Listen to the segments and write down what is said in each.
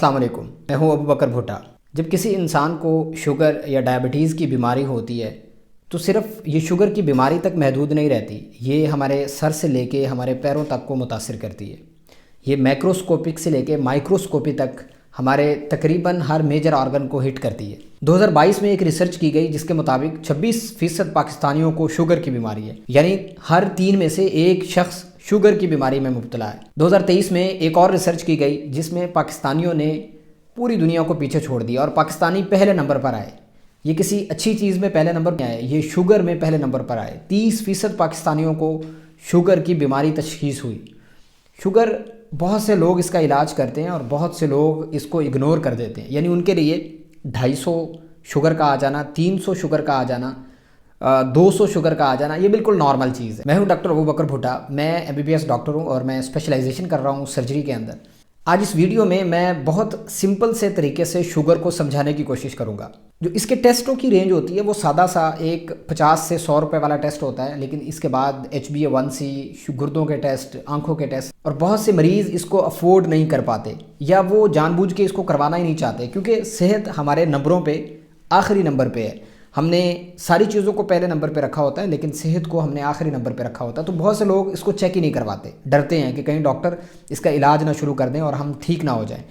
السلام علیکم، میں ہوں ابو بکر بھٹا۔ جب کسی انسان کو شوگر یا ڈائبٹیز کی بیماری ہوتی ہے تو صرف یہ شوگر کی بیماری تک محدود نہیں رہتی، یہ ہمارے سر سے لے کے ہمارے پیروں تک کو متاثر کرتی ہے۔ یہ میکروسکوپک سے لے کے مائکروسکوپی تک ہمارے تقریباً ہر میجر آرگن کو ہٹ کرتی ہے۔ 2022 میں ایک ریسرچ کی گئی جس کے مطابق 26% پاکستانیوں کو شوگر کی بیماری ہے، یعنی ہر 3 میں سے ایک شخص شوگر کی بیماری میں مبتلا ہے۔ 2023 میں ایک اور ریسرچ کی گئی جس میں پاکستانیوں نے پوری دنیا کو پیچھے چھوڑ دیا اور پاکستانی پہلے نمبر پر آئے۔ یہ کسی اچھی چیز میں پہلے نمبر پہ آئے، یہ شوگر میں پہلے نمبر پر آئے۔ 30% پاکستانیوں کو شوگر کی بیماری تشخیص ہوئی۔ شوگر بہت سے لوگ اس کا علاج کرتے ہیں اور بہت سے لوگ اس کو اگنور کر دیتے ہیں، یعنی ان کے لیے 250 شوگر کا آ جانا، 300 شوگر کا آ جانا، 200 شوگر کا آ جانا یہ بالکل نارمل چیز ہے۔ میں ہوں ڈاکٹر ابو بکر بھٹا، میں MBBS ڈاکٹر ہوں اور میں اسپیشلائزیشن کر رہا ہوں سرجری کے اندر۔ آج اس ویڈیو میں بہت سمپل سے طریقے سے شوگر کو سمجھانے کی کوشش کروں گا۔ جو اس کے ٹیسٹوں کی رینج ہوتی ہے وہ سادہ سا ایک 50 سے 100 روپے والا ٹیسٹ ہوتا ہے، لیکن اس کے بعد HbA1c، گردوں کے ٹیسٹ، آنکھوں کے ٹیسٹ، اور بہت سے مریض اس کو افورڈ نہیں کر پاتے یا وہ جان بوجھ کے اس کو کروانا ہی نہیں چاہتے، کیونکہ صحت ہمارے نمبروں پہ آخری نمبر پہ ہے۔ ہم نے ساری چیزوں کو پہلے نمبر پہ رکھا ہوتا ہے لیکن صحت کو ہم نے آخری نمبر پہ رکھا ہوتا ہے، تو بہت سے لوگ اس کو چیک ہی نہیں کرواتے، ڈرتے ہیں کہ کہیں ڈاکٹر اس کا علاج نہ شروع کر دیں اور ہم ٹھیک نہ ہو جائیں۔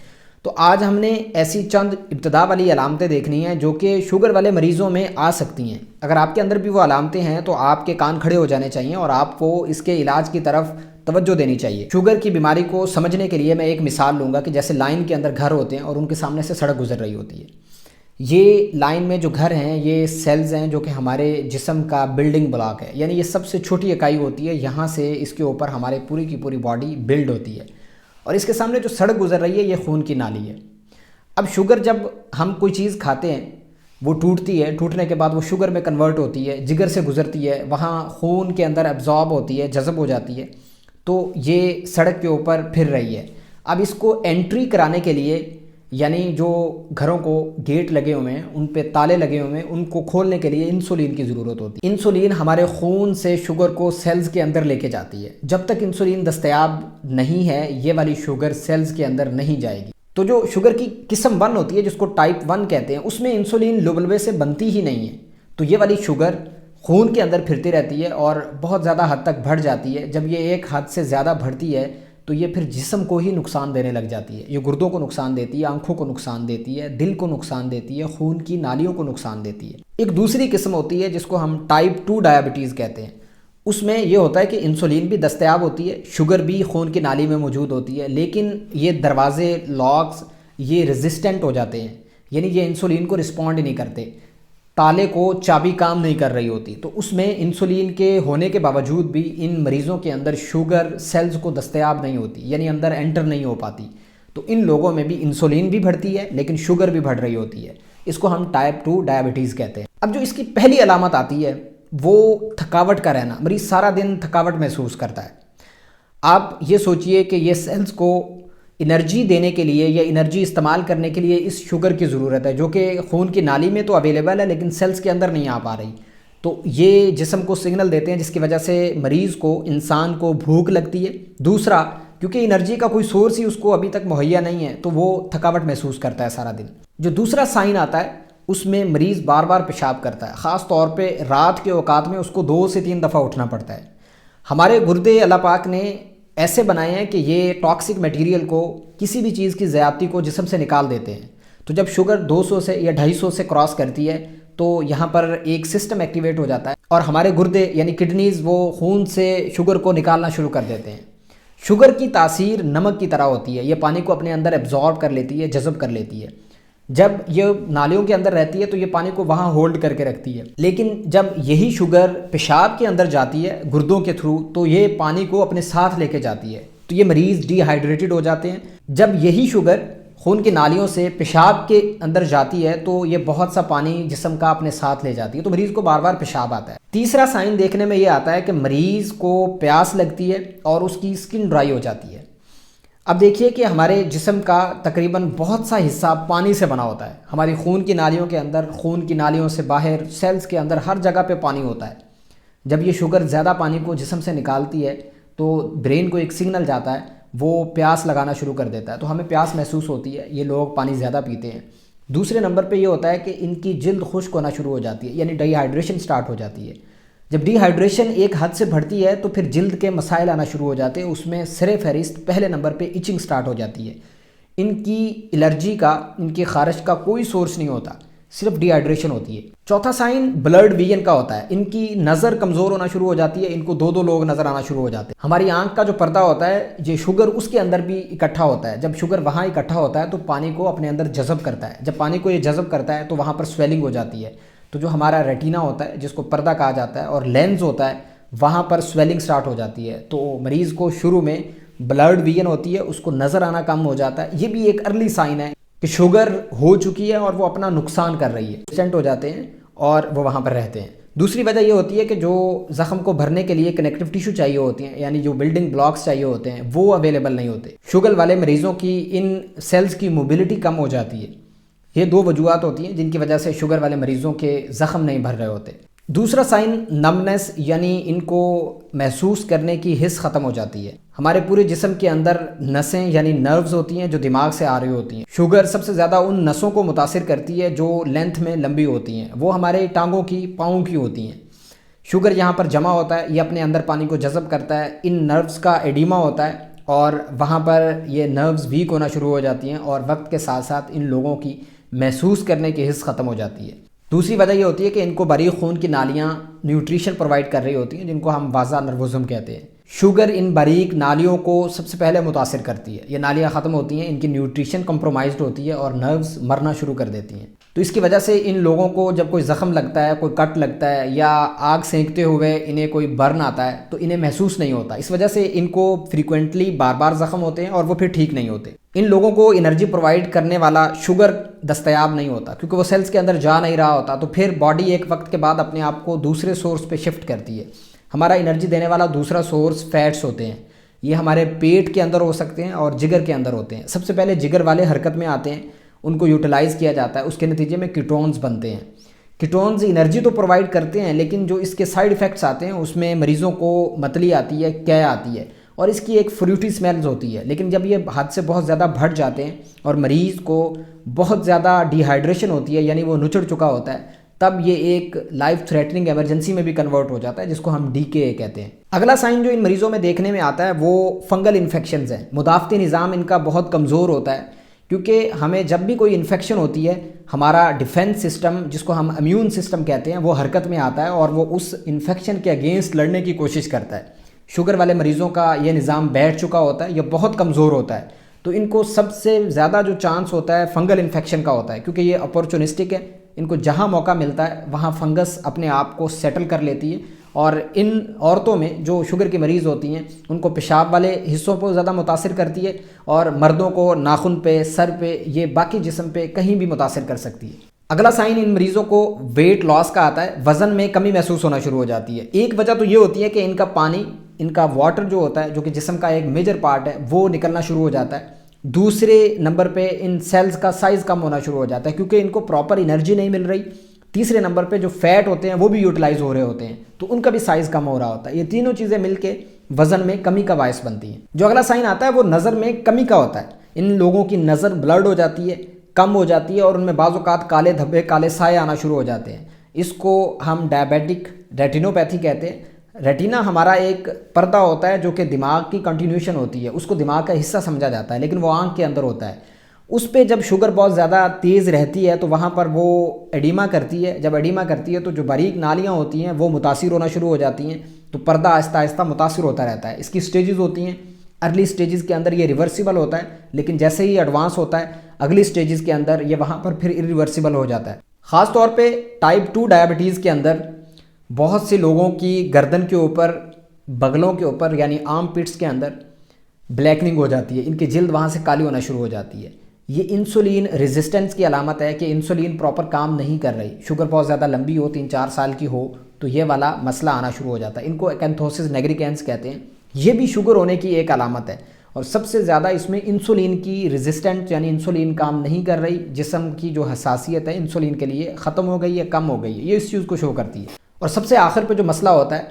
تو آج ہم نے ایسی چند ابتدا والی علامتیں دیکھنی ہیں جو کہ شوگر والے مریضوں میں آ سکتی ہیں۔ اگر آپ کے اندر بھی وہ علامتیں ہیں تو آپ کے کان کھڑے ہو جانے چاہیے اور آپ کو اس کے علاج کی طرف توجہ دینی چاہیے۔ شوگر کی بیماری کو سمجھنے کے لیے میں ایک مثال لوں گا کہ جیسے لائن کے اندر گھر ہوتے ہیں اور ان کے سامنے سے سڑک گزر رہی ہوتی ہے۔ یہ لائن میں جو گھر ہیں یہ سیلز ہیں جو کہ ہمارے جسم کا بلڈنگ بلاک ہے، یعنی یہ سب سے چھوٹی اکائی ہوتی ہے، یہاں سے اس کے اوپر ہمارے پوری کی پوری باڈی بلڈ ہوتی ہے، اور اس کے سامنے جو سڑک گزر رہی ہے یہ خون کی نالی ہے۔ اب شوگر جب ہم کوئی چیز کھاتے ہیں وہ ٹوٹتی ہے، ٹوٹنے کے بعد وہ شوگر میں کنورٹ ہوتی ہے، جگر سے گزرتی ہے، وہاں خون کے اندر ایبزارب ہوتی ہے، جذب ہو جاتی ہے، تو یہ سڑک کے اوپر پھر رہی ہے۔ اب اس کو انٹری کرانے کے لیے، یعنی جو گھروں کو گیٹ لگے ہوئے ہیں ان پہ تالے لگے ہوئے ہیں، ان کو کھولنے کے لیے انسولین کی ضرورت ہوتی ہے۔ انسولین ہمارے خون سے شوگر کو سیلز کے اندر لے کے جاتی ہے۔ جب تک انسولین دستیاب نہیں ہے یہ والی شوگر سیلز کے اندر نہیں جائے گی۔ تو جو شوگر کی قسم 1 ہوتی ہے جس کو ٹائپ 1 کہتے ہیں، اس میں انسولین لبلبے سے بنتی ہی نہیں ہے، تو یہ والی شوگر خون کے اندر پھرتی رہتی ہے اور بہت زیادہ حد تک بڑھ جاتی ہے۔ جب یہ ایک حد سے زیادہ بڑھتی ہے تو یہ پھر جسم کو ہی نقصان دینے لگ جاتی ہے۔ یہ گردوں کو نقصان دیتی ہے، آنکھوں کو نقصان دیتی ہے، دل کو نقصان دیتی ہے، خون کی نالیوں کو نقصان دیتی ہے۔ ایک دوسری قسم ہوتی ہے جس کو ہم ٹائپ 2 ڈائبٹیز کہتے ہیں۔ اس میں یہ ہوتا ہے کہ انسولین بھی دستیاب ہوتی ہے، شوگر بھی خون کی نالی میں موجود ہوتی ہے، لیکن یہ دروازے، لاکس یہ ریزسٹنٹ ہو جاتے ہیں، یعنی یہ انسولین کو رسپونڈ نہیں کرتے، تالے کو چابی کام نہیں کر رہی ہوتی، تو اس میں انسولین کے ہونے کے باوجود بھی ان مریضوں کے اندر شوگر سیلز کو دستیاب نہیں ہوتی، یعنی اندر انٹر نہیں ہو پاتی، تو ان لوگوں میں بھی انسولین بھی بڑھتی ہے لیکن شوگر بھی بڑھ رہی ہوتی ہے۔ اس کو ہم ٹائپ 2 ڈائبٹیز کہتے ہیں۔ اب جو اس کی پہلی علامت آتی ہے وہ تھکاوٹ کا رہنا، مریض سارا دن تھکاوٹ محسوس کرتا ہے۔ آپ یہ سوچئے کہ یہ سیلز کو انرجی دینے کے لیے یا انرجی استعمال کرنے کے لیے اس شوگر کی ضرورت ہے، جو کہ خون کی نالی میں تو اویلیبل ہے لیکن سیلز کے اندر نہیں آ پا رہی، تو یہ جسم کو سگنل دیتے ہیں جس کی وجہ سے مریض کو، انسان کو بھوک لگتی ہے۔ دوسرا، کیونکہ انرجی کا کوئی سورس ہی اس کو ابھی تک مہیا نہیں ہے تو وہ تھکاوٹ محسوس کرتا ہے سارا دن۔ جو دوسرا سائن آتا ہے اس میں مریض بار بار پیشاب کرتا ہے، خاص طور پہ رات کے اوقات میں اس کو 2 سے 3 دفعہ اٹھنا پڑتا ہے۔ ہمارے گردے اللہ پاک نے ایسے بنائے ہیں کہ یہ ٹاکسک میٹیریل کو، کسی بھی چیز کی زیادتی کو جسم سے نکال دیتے ہیں، تو جب شوگر 200 سے یا 250 سے کراس کرتی ہے تو یہاں پر ایک سسٹم ایکٹیویٹ ہو جاتا ہے اور ہمارے گردے یعنی کڈنیز وہ خون سے شوگر کو نکالنا شروع کر دیتے ہیں۔ شوگر کی تاثیر نمک کی طرح ہوتی ہے، یہ پانی کو اپنے اندر ایبزارب کر لیتی ہے، جذب کر لیتی ہے۔ جب یہ نالیوں کے اندر رہتی ہے تو یہ پانی کو وہاں ہولڈ کر کے رکھتی ہے، لیکن جب یہی شوگر پیشاب کے اندر جاتی ہے گردوں کے تھرو تو یہ پانی کو اپنے ساتھ لے کے جاتی ہے، تو یہ مریض ڈی ہائیڈریٹڈ ہو جاتے ہیں۔ جب یہی شوگر خون کی نالیوں سے پیشاب کے اندر جاتی ہے تو یہ بہت سا پانی جسم کا اپنے ساتھ لے جاتی ہے، تو مریض کو بار بار پیشاب آتا ہے۔ تیسرا سائن دیکھنے میں یہ آتا ہے کہ مریض کو پیاس لگتی ہے اور اس کی سکن ڈرائی ہو جاتی ہے۔ اب دیکھیے کہ ہمارے جسم کا تقریباً بہت سا حصہ پانی سے بنا ہوتا ہے، ہماری خون کی نالیوں کے اندر، خون کی نالیوں سے باہر، سیلز کے اندر، ہر جگہ پہ پانی ہوتا ہے۔ جب یہ شوگر زیادہ پانی کو جسم سے نکالتی ہے تو برین کو ایک سگنل جاتا ہے، وہ پیاس لگانا شروع کر دیتا ہے، تو ہمیں پیاس محسوس ہوتی ہے، یہ لوگ پانی زیادہ پیتے ہیں۔ دوسرے نمبر پہ یہ ہوتا ہے کہ ان کی جلد خشک ہونا شروع ہو جاتی ہے، یعنی ڈی ہائیڈریشن سٹارٹ ہو جاتی ہے۔ جب ڈی ہائیڈریشن ایک حد سے بڑھتی ہے تو پھر جلد کے مسائل آنا شروع ہو جاتے ہیں، اس میں سر فہرست پہلے نمبر پہ ایچنگ سٹارٹ ہو جاتی ہے۔ ان کی الرجی کا، ان کی خارش کا کوئی سورس نہیں ہوتا، صرف ڈی ہائیڈریشن ہوتی ہے۔ چوتھا سائن بلرڈ ویژن کا ہوتا ہے، ان کی نظر کمزور ہونا شروع ہو جاتی ہے، ان کو دو لوگ نظر آنا شروع ہو جاتے ہیں۔ ہماری آنکھ کا جو پردہ ہوتا ہے، یہ شوگر اس کے اندر بھی اکٹھا ہوتا ہے، جب شوگر وہاں اکٹھا ہوتا ہے تو پانی کو اپنے اندر جذب کرتا ہے، جب پانی کو یہ جذب کرتا ہے تو وہاں پر سویلنگ ہو جاتی ہے۔ تو جو ہمارا ریٹینا ہوتا ہے، جس کو پردہ کہا جاتا ہے، اور لینز ہوتا ہے، وہاں پر سویلنگ سٹارٹ ہو جاتی ہے، تو مریض کو شروع میں بلرڈ ویژن ہوتی ہے، اس کو نظر آنا کم ہو جاتا ہے۔ یہ بھی ایک ارلی سائن ہے کہ شوگر ہو چکی ہے اور وہ اپنا نقصان کر رہی ہے، پیشنٹ ہو جاتے ہیں اور وہ وہاں پر رہتے ہیں۔ دوسری وجہ یہ ہوتی ہے کہ جو زخم کو بھرنے کے لیے کنیکٹیو ٹیشو چاہیے ہوتی ہیں، یعنی جو بلڈنگ بلاکس چاہیے ہوتے ہیں، وہ اویلیبل نہیں ہوتے۔ شوگر والے مریضوں کی ان سیلز کی موبلٹی کم ہو جاتی ہے۔ یہ دو وجوہات ہوتی ہیں جن کی وجہ سے شوگر والے مریضوں کے زخم نہیں بھر رہے ہوتے۔ دوسرا سائن نمنس، یعنی ان کو محسوس کرنے کی حس ختم ہو جاتی ہے۔ ہمارے پورے جسم کے اندر نسیں یعنی نروز ہوتی ہیں جو دماغ سے آ رہی ہوتی ہیں۔ شوگر سب سے زیادہ ان نسوں کو متاثر کرتی ہے جو لینتھ میں لمبی ہوتی ہیں، وہ ہمارے ٹانگوں کی، پاؤں کی ہوتی ہیں۔ شوگر یہاں پر جمع ہوتا ہے، یہ اپنے اندر پانی کو جذب کرتا ہے، ان نروز کا ایڈیما ہوتا ہے اور وہاں پر یہ نروز ویک ہونا شروع ہو جاتی ہیں، اور وقت کے ساتھ ساتھ ان لوگوں کی محسوس کرنے کی حس ختم ہو جاتی ہے۔ دوسری وجہ یہ ہوتی ہے کہ ان کو باریک خون کی نالیاں نیوٹریشن پرووائڈ کر رہی ہوتی ہیں، جن کو ہم وازا نروزم کہتے ہیں۔ شوگر ان باریک نالیوں کو سب سے پہلے متاثر کرتی ہے، یہ نالیاں ختم ہوتی ہیں، ان کی نیوٹریشن کمپرومائزڈ ہوتی ہے اور نروز مرنا شروع کر دیتی ہیں۔ تو اس کی وجہ سے ان لوگوں کو جب کوئی زخم لگتا ہے، کوئی کٹ لگتا ہے، یا آگ سینکتے ہوئے انہیں کوئی برن آتا ہے تو انہیں محسوس نہیں ہوتا۔ اس وجہ سے ان کو فریکوینٹلی بار بار زخم ہوتے ہیں اور وہ پھر ٹھیک نہیں ہوتے۔ ان لوگوں کو انرجی پرووائڈ کرنے والا شوگر دستیاب نہیں ہوتا، کیونکہ وہ سیلز کے اندر جا نہیں رہا ہوتا، تو پھر باڈی ایک وقت کے بعد اپنے آپ کو دوسرے سورس پہ شفٹ کرتی ہے۔ ہمارا انرجی دینے والا دوسرا سورس فیٹس ہوتے ہیں، یہ ہمارے پیٹ کے اندر ہو سکتے ہیں اور جگر کے اندر ہوتے ہیں۔ سب سے پہلے جگر والے حرکت میں آتے ہیں، ان کو یوٹیلائز کیا جاتا ہے، اس کے نتیجے میں کیٹونز بنتے ہیں۔ کیٹونز انرجی تو پرووائڈ کرتے ہیں، لیکن جو اس کے سائیڈ ایفیکٹس آتے ہیں اس میں مریضوں کو متلی آتی ہے، کیے آتی ہے، اور اس کی ایک فروٹی سمیلز ہوتی ہے۔ لیکن جب یہ حد سے بہت زیادہ بڑھ جاتے ہیں اور مریض کو بہت زیادہ ڈی ہائیڈریشن ہوتی ہے، یعنی وہ نچڑ چکا ہوتا ہے، تب یہ ایک لائف تھریٹننگ ایمرجنسی میں بھی کنورٹ ہو جاتا ہے، جس کو ہم DKA کہتے ہیں۔ اگلا سائن جو ان مریضوں میں دیکھنے میں آتا ہے وہ فنگل انفیکشنز ہیں۔ مدافعتی نظام ان کا بہت کمزور ہوتا ہے، کیونکہ ہمیں جب بھی کوئی انفیکشن ہوتی ہے، ہمارا ڈیفنس سسٹم، جس کو ہم امیون سسٹم کہتے ہیں، وہ حرکت میں آتا ہے اور وہ اس انفیکشن کے اگینسٹ لڑنے کی کوشش کرتا ہے۔ شوگر والے مریضوں کا یہ نظام بیٹھ چکا ہوتا ہے، یہ بہت کمزور ہوتا ہے، تو ان کو سب سے زیادہ جو چانس ہوتا ہے فنگل انفیکشن کا ہوتا ہے، کیونکہ یہ اپورچونسٹک ہے، ان کو جہاں موقع ملتا ہے وہاں فنگس اپنے آپ کو سیٹل کر لیتی ہے۔ اور ان عورتوں میں جو شوگر کی مریض ہوتی ہیں ان کو پیشاب والے حصوں پر زیادہ متاثر کرتی ہے، اور مردوں کو ناخن پہ، سر پہ، یہ باقی جسم پہ کہیں بھی متاثر کر سکتی ہے۔ اگلا سائن ان مریضوں کو ویٹ لاس کا آتا ہے، وزن میں کمی محسوس ہونا شروع ہو جاتی ہے۔ ایک وجہ تو یہ ہوتی ہے کہ ان کا پانی، ان کا واٹر جو ہوتا ہے، جو کہ جسم کا ایک میجر پارٹ ہے، وہ نکلنا شروع ہو جاتا ہے۔ دوسرے نمبر پہ ان سیلز کا سائز کم ہونا شروع ہو جاتا ہے، کیونکہ ان کو پراپر انرجی نہیں مل رہی۔ تیسرے نمبر پہ جو فیٹ ہوتے ہیں وہ بھی یوٹیلائز ہو رہے ہوتے ہیں، تو ان کا بھی سائز کم ہو رہا ہوتا ہے۔ یہ تینوں چیزیں مل کے وزن میں کمی کا باعث بنتی ہیں۔ جو اگلا سائن آتا ہے وہ نظر میں کمی کا ہوتا ہے۔ ان لوگوں کی نظر بلرڈ ہو جاتی ہے، کم ہو جاتی ہے، اور ان میں بعض اوقات کالے دھبے، کالے سائے آنا شروع ہو جاتے ہیں۔ اس کو ہم ڈائبیٹک ریٹینوپیتھی کہتے ہیں۔ ریٹینا ہمارا ایک پردہ ہوتا ہے جو کہ دماغ کی کنٹینیوشن ہوتی ہے، اس کو دماغ کا حصہ سمجھا جاتا ہے، لیکن وہ آنکھ کے اندر ہوتا ہے۔ اس پہ جب شوگر بہت زیادہ تیز رہتی ہے تو وہاں پر وہ ایڈیما کرتی ہے۔ جب ایڈیما کرتی ہے تو جو باریک نالیاں ہوتی ہیں وہ متاثر ہونا شروع ہو جاتی ہیں، تو پردہ آہستہ آہستہ متاثر ہوتا رہتا ہے۔ اس کی سٹیجز ہوتی ہیں، ارلی سٹیجز کے اندر یہ ریورسیبل ہوتا ہے، لیکن جیسے ہی ایڈوانس ہوتا ہے اگلی سٹیجز کے اندر یہ وہاں پر پھر ریورسیبل ہو جاتا ہے۔ خاص طور پہ ٹائپ 2 ڈائبٹیز کے اندر بہت سے لوگوں کی گردن کے اوپر، بغلوں کے اوپر، یعنی آرم پٹس کے اندر بلیکننگ ہو جاتی ہے، ان کی جلد وہاں سے کالی ہونا شروع ہو جاتی ہے۔ یہ انسولین ریزسٹنس کی علامت ہے کہ انسولین پراپر کام نہیں کر رہی۔ شوگر بہت زیادہ لمبی ہو، 3-4 سال کی ہو، تو یہ والا مسئلہ آنا شروع ہو جاتا ہے۔ ان کو ایکنتھوسس نیگریکینس کہتے ہیں۔ یہ بھی شوگر ہونے کی ایک علامت ہے، اور سب سے زیادہ اس میں انسولین کی ریزسٹنٹ، یعنی انسولین کام نہیں کر رہی، جسم کی جو حساسیت ہے انسولین کے لیے ختم ہو گئی ہے، کم ہو گئی ہے، یہ اس چیز کو شو کرتی ہے۔ اور سب سے آخر پہ جو مسئلہ ہوتا ہے،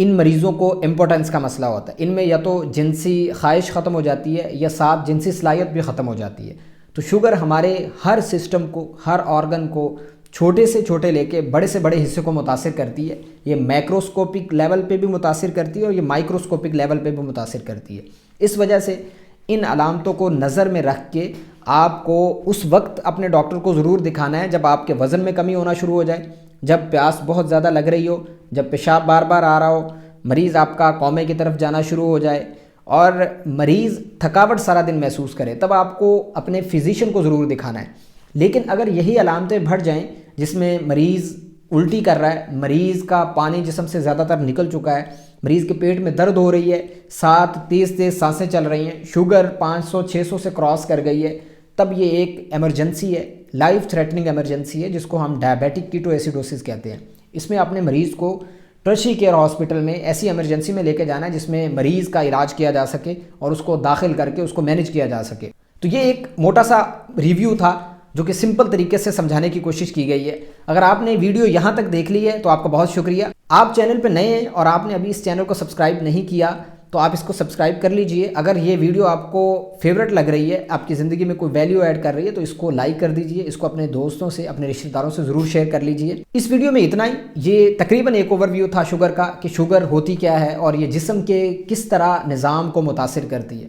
ان مریضوں کو امپوٹنس کا مسئلہ ہوتا ہے، ان میں یا تو جنسی خواہش ختم ہو جاتی ہے یا ساتھ جنسی صلاحیت بھی ختم ہو جاتی ہے۔ تو شوگر ہمارے ہر سسٹم کو، ہر آرگن کو، چھوٹے سے چھوٹے لے کے بڑے سے بڑے حصے کو متاثر کرتی ہے۔ یہ میکروسکوپک لیول پہ بھی متاثر کرتی ہے اور یہ مائکروسکوپک لیول پہ بھی متاثر کرتی ہے۔ اس وجہ سے ان علامتوں کو نظر میں رکھ کے آپ کو اس وقت اپنے ڈاکٹر کو ضرور دکھانا ہے جب آپ کے وزن میں کمی ہونا شروع ہو جائے، جب پیاس بہت زیادہ لگ رہی ہو، جب پیشاب بار بار آ رہا ہو، مریض آپ کا کومے کی طرف جانا شروع ہو جائے اور مریض تھکاوٹ سارا دن محسوس کرے، تب آپ کو اپنے فزیشین کو ضرور دکھانا ہے۔ لیکن اگر یہی علامتیں بڑھ جائیں جس میں مریض الٹی کر رہا ہے، مریض کا پانی جسم سے زیادہ تر نکل چکا ہے، مریض کے پیٹ میں درد ہو رہی ہے، ساتھ تیز تیز سانسیں چل رہی ہیں، شوگر 500-600 سے کراس کر گئی ہے، تب یہ ایک ایمرجنسی ہے، لائف تھریٹننگ ایمرجنسی ہے، جس کو ہم ڈائبیٹک کیٹو ایسیڈوسس کہتے ہیں۔ اس میں اپنے مریض کو ٹرشری کیئر ہاسپٹل میں ایسی ایمرجنسی میں لے کے جانا ہے جس میں مریض کا علاج کیا جا سکے اور اس کو داخل کر کے اس کو مینج کیا جا سکے۔ تو یہ ایک موٹا سا ریویو تھا جو کہ سمپل طریقے سے سمجھانے کی کوشش کی گئی ہے۔ اگر آپ نے ویڈیو یہاں تک دیکھ لی ہے تو آپ کا بہت شکریہ۔ آپ چینل پہ نئے ہیں اور آپ نے ابھی اس چینل کو سبسکرائب نہیں کیا تو آپ اس کو سبسکرائب کر لیجئے۔ اگر یہ ویڈیو آپ کو فیورٹ لگ رہی ہے، آپ کی زندگی میں کوئی ویلیو ایڈ کر رہی ہے تو اس کو لائک کر دیجئے، اس کو اپنے دوستوں سے، اپنے رشتہ داروں سے ضرور شیئر کر لیجئے۔ اس ویڈیو میں اتنا ہی، یہ تقریباً ایک اوور ویو تھا شوگر کا کہ شوگر ہوتی کیا ہے اور یہ جسم کے کس طرح نظام کو متاثر کرتی ہے۔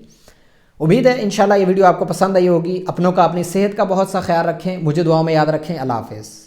امید ہے انشاءاللہ یہ ویڈیو آپ کو پسند آئی ہوگی۔ اپنوں کا، اپنی صحت کا بہت سا خیال رکھیں، مجھے دعاؤں میں یاد رکھیں۔ اللہ حافظ۔